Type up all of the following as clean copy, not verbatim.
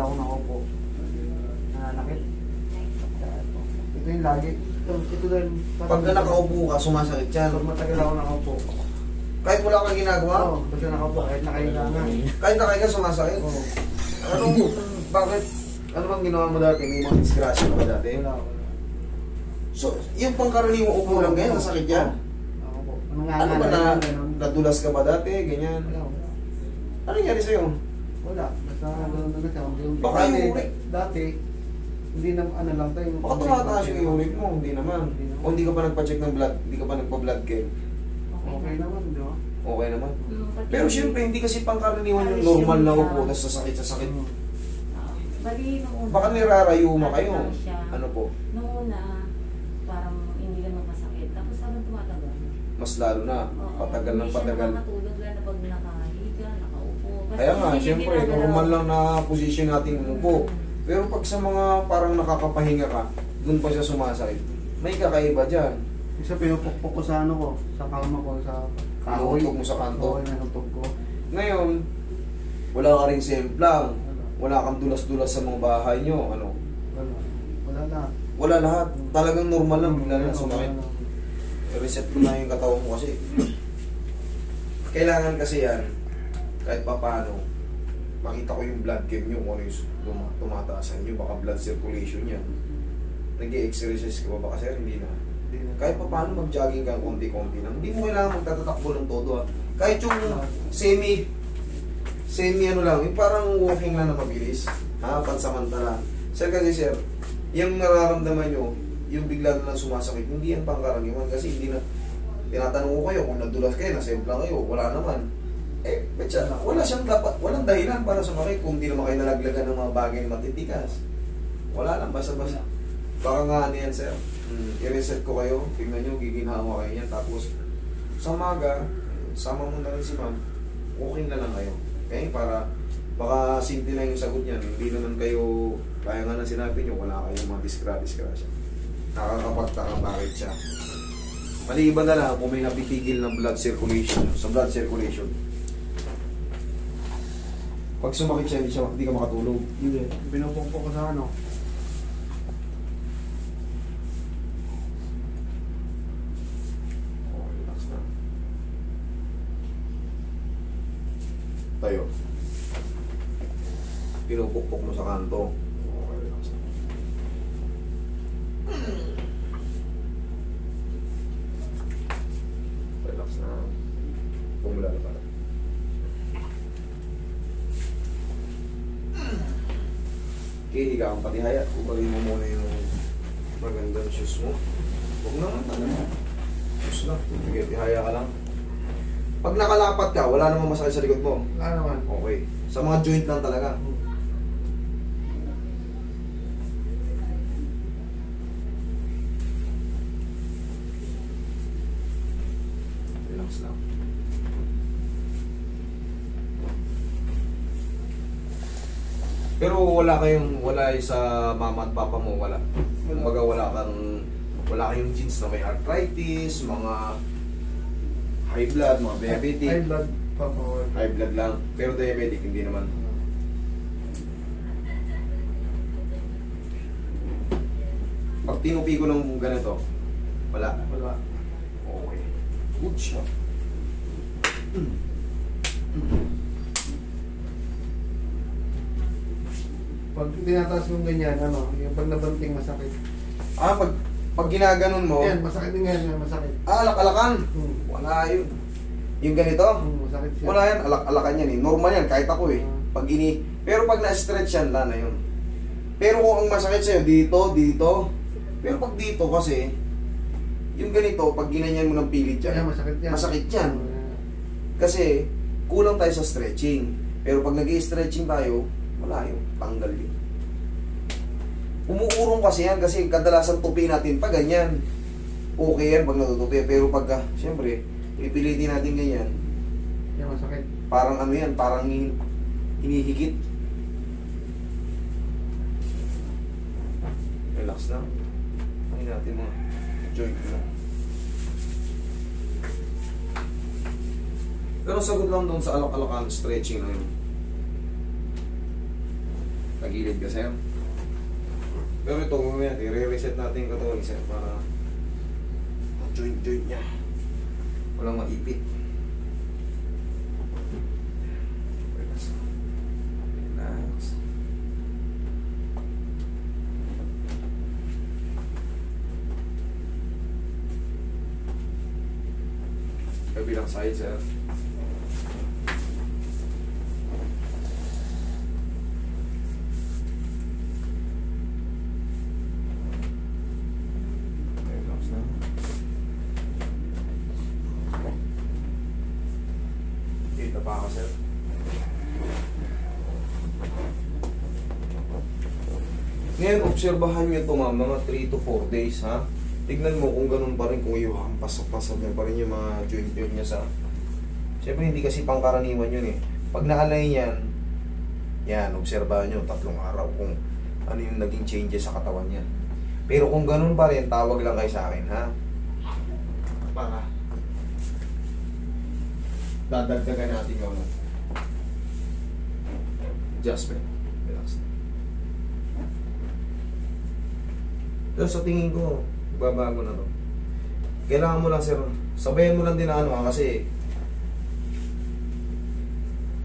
ako nakaupo. Nananakit. Ito yung lagi. Ito din. Pag nakaupo ka, sumasakit yan. Pag matagal ako nakaupo. Kahit wala kang ginagawa? Oo, basta nakaupo. Kahit nakahiga na. Kahit nakahiga, sumasakit? Oo. Bakit? Ano bang ginawa mo dati? May mga disgrasya ka ba dati? Wala. So, yung pangkaraniwang upo lang ganyan, nasakit yan? Ako po. Ano ba na, nadulas ka ba dati? Ganyan? Ano nangyari sa'yo? Wala. Basta gano'n na siya. Baka yung uric. Dati, hindi na ano lang tayo. Baka tumataas yung uric mo, hindi naman. O hindi ka pa nagpa-check ng blood, hindi ka pa nagpa-blood chem. Okay naman, di ba? Okay naman. Pero syempre, hindi kasi pangkaraniwan yung normal na upo, tapos sasakit. Baka nirarayuma kayo. Ano po? Noong una, parang hindi ganun masakit. Tapos habang tumatagal. Mas lalo na, patagal ng patagal. Hindi siya makatulog lang na pag nakahiga, nakaupo. Kaya nga, syempre, normal lang na position natin umupo. Pero pag sa mga parang nakakapahinga ka, dun pa siya sumasakit. May kakaiba dyan. Isa pinupukpok ko sa ano ko, sa kama ko, sa kahoy. Pinupukpok mo sa kanto. Oo, pinupukpok ko. Ngayon, wala ka rin semplang. Wala kang dulas-dulas sa mga bahay nyo. Ano? Wala na. Wala lahat. Talagang normal lang. Bigla na sumakit. Reset ko na yung katawan mo kasi. Kailangan kasi yan, kahit pa paano, makita ko yung blood chem nyo, kung ano yung tumataasan nyo, baka blood circulation yan. Nag-i-exercise ka ba? Kasi hindi na. Kahit pa paano mag-jogging ka konti-konti lang. Hindi mo kailangan magtatatakbo ng todo. Kahit yung semi ano lang, yung parang walking lang na mabilis. Pansamantala. Sir kasi sir, yung nararamdaman nyo, yung bigla na lang sumasakit, hindi yan pangkaraniwan kasi hindi na, tinatanong ko kayo kung nadulas kayo, nasempla kayo, wala naman. Betsa, wala siyang dapat, walang dahilan para sumakit kung hindi naman kayo nalaglagan ng mga bagay na matitikas. Wala lang, basta-basta. Baka nga ano yan sir, i-reset ko kayo, tingnan nyo, giginhawa kayo yan, tapos sa umaga, sama mo na rin si ma'am, walking na lang kayo. Okay, para baka simple lang yung sagot niyan. Hindi naman kayo, kaya nga na sinabi nyo, wala kayong mga disgrasya. Nakakapagtaka bakit siya. Maliban na lang kung may napitigil ng blood circulation, sa blood circulation. Pag sumakit siya, hindi ka makatulog. Hindi. Pinupukpok ko sa ano. Tayo. Pinupukpok mo sa kanto. Okay, relax na. Relax na. Pumula na pala. Okay, higa kang patihaya. Kubalin mo muna yung magandang shoes mo. Huwag naman talaga. Shoes lang. Sige, tihaya ka lang. Pag nakalapat ka, wala namang masakit sa likod mo. Wala naman. Okay. Sa mga joint lang talaga. Relax lang. Pero wala sa mama at papa mo, wala. Kumbaga wala kayong genes na may arthritis, mga high blood, mga diabetic. High blood pa po. High blood lang. Pero diabetic, hindi naman. Pag tinupi ko ng ganito, wala. Wala. Okay. Good shot. Pag tinataas yung ganyan, ano, yung pag nabanting masakit. Pag ginaganon mo, Yan, masakit din yan, masakit. alak-alakan. Wala yun. Yung ganito, Masakit siya. wala yan, alak-alakan yan eh. Normal yan, kahit ako eh. Pero pag na-stretch yan, wala na yun. Pero kung ang masakit sa'yo, dito. Pero pag dito kasi, yung ganito, pag ginanyan mo ng pilit yan, Yan, masakit yan. masakit yan. Kasi, kulang tayo sa stretching. Pero pag nag-i-stretching tayo, wala yun, tanggal yun. Umuurong kasi yan, kasi kadalasan tupi natin pa ganyan. Okay yan pag natutupi, pero pagka, siyempre, ipilitin natin ganyan. Yan, masakit. Parang ano yan, parang hinihigit. Relax lang. Ay natin mga joint na. Pero sagot lang doon sa alak-alakan, stretching na yun. Tagilid ka, sir. Pero ito, mamaya, i-reset natin yung katawan, sir, para ang joint niya. Walang maipit. Relax. Relax. Kabilang side, sir. Relax na. Kita pa ako, sir. Ngayon, obserbahan nyo ito, ma'am, mga 3 to 4 days, ha? Tignan mo kung ganun pa rin, kung pasok-pasok niya pa rin yung mga joint niya sa... Siyempre, hindi kasi pangkaraniwan yun eh. Pag naalay yan, yan, obserbahan nyo, 3 araw kung ano yung naging changes sa katawan niya. Pero kung ganun pa rin, tawag lang kayo sa akin, ha? Para dadagdagan natin yung adjustment. Relax. Pero sa tingin ko, babago na to. Kailangan mo lang, sir, sabayan mo lang din na ano, kasi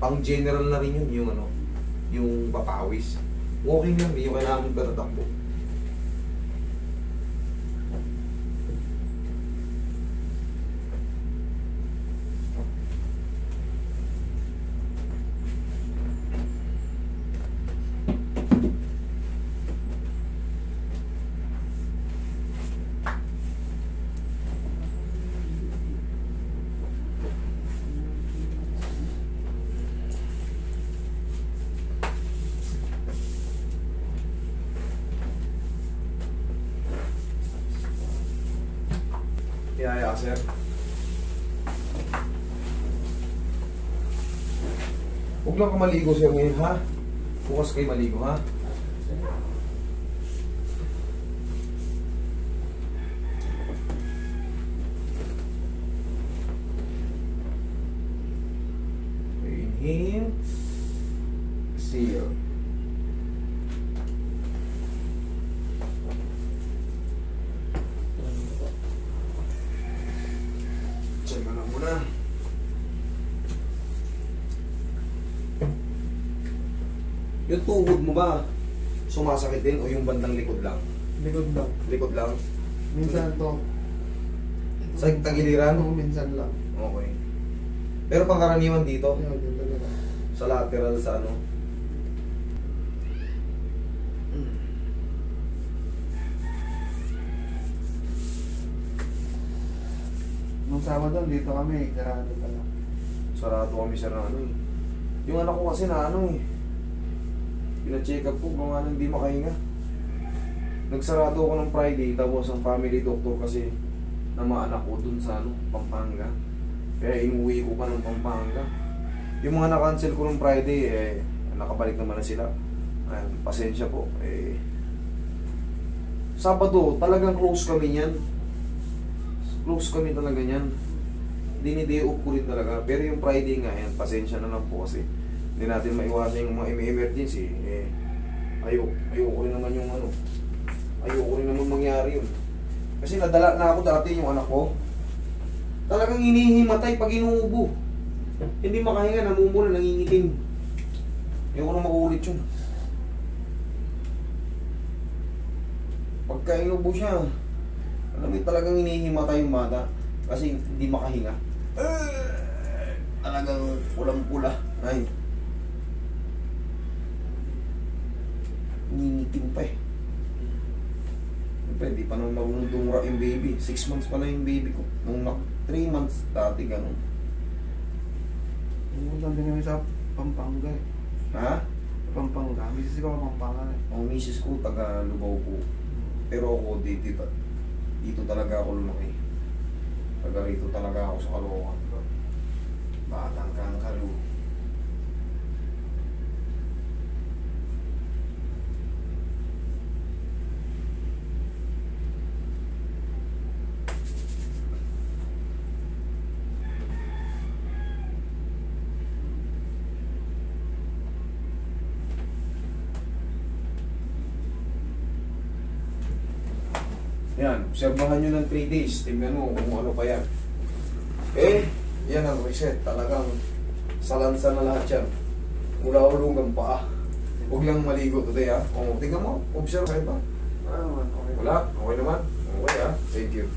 pang general na rin yun, yung ano, yung papawis. Walking lang, hindi yung kailangan mong patatakbo. Kaya, sir. Huwag lang ka maligo, sir, ngayon, ha? Bukas kayo maligo, ha? Inhale. Exhale. Check na lang muna. Yung tuhod mo ba sumasakit din o yung bandang likod lang? Likod lang. Likod lang? Minsan to. Sa tagiliran? Oo, minsan lang. Okay. Pero pangkaraniwan dito? Yun, yun talaga. Sa lateral, sa ano? Nung Sabado, dito kami, karado pala. Sarado kami sa ano eh. Yung anak ko kasi na ano eh. Pina-check up ko kung ano hindi makahinga. Nagsarado ako ng Friday, tapos ang family doctor kasi na mga anak ko dun sa ano, Pampanga. Kaya inuwi ko pa ng Pampanga. Yung mga na-cancel ko ng Friday, eh, nakabalik naman na sila. Ayan, pasensya po. Eh, Sabado, talagang close kami niyan. Close kami talaga niyan. Diniday off ko rin talaga. Pero yung Friday nga, yan, pasensya na lang po kasi hindi natin maiwasan yung mga emergency. Eh, ayoko rin naman yung ano. Ayoko rin naman mangyari yun. Kasi nadala na ako dati yung anak ko. Talagang hinihimatay pag inuubo. Hindi makahinga, namumula, nangingitim. Ayoko na makulit yun. Pagka inuubo siya, alam mo, talagang hinihimatay yung bata. Kasi hindi makahinga. Talagang pulang-pula. Ay. Nangingitim pa eh. Siyempre, di pa naman marunong dumura yung baby. 6 months pa na yung baby ko. Nung 3 months, dati ganun. Pumunta din kami sa Pampanga eh. Ha? Pampanga. Misis ko Pampanga eh. Ang misis ko, taga Lubao po. Pero ako, dito talaga ako lumaki. Taga rito talaga ako sa Caloocan. Batang Kangkalu. Yan, obserbahan nyo ng 3 days. Tingnan mo kung ano pa yan. Eh, yan ang reset. Talagang salansa na lahat yan. Mula ulo hanggang paa. Huwag lang maligo today ha. O, tingnan mo, observe sa'yo pa. Wala naman, okay. Wala, okay naman. Okay ha, thank you.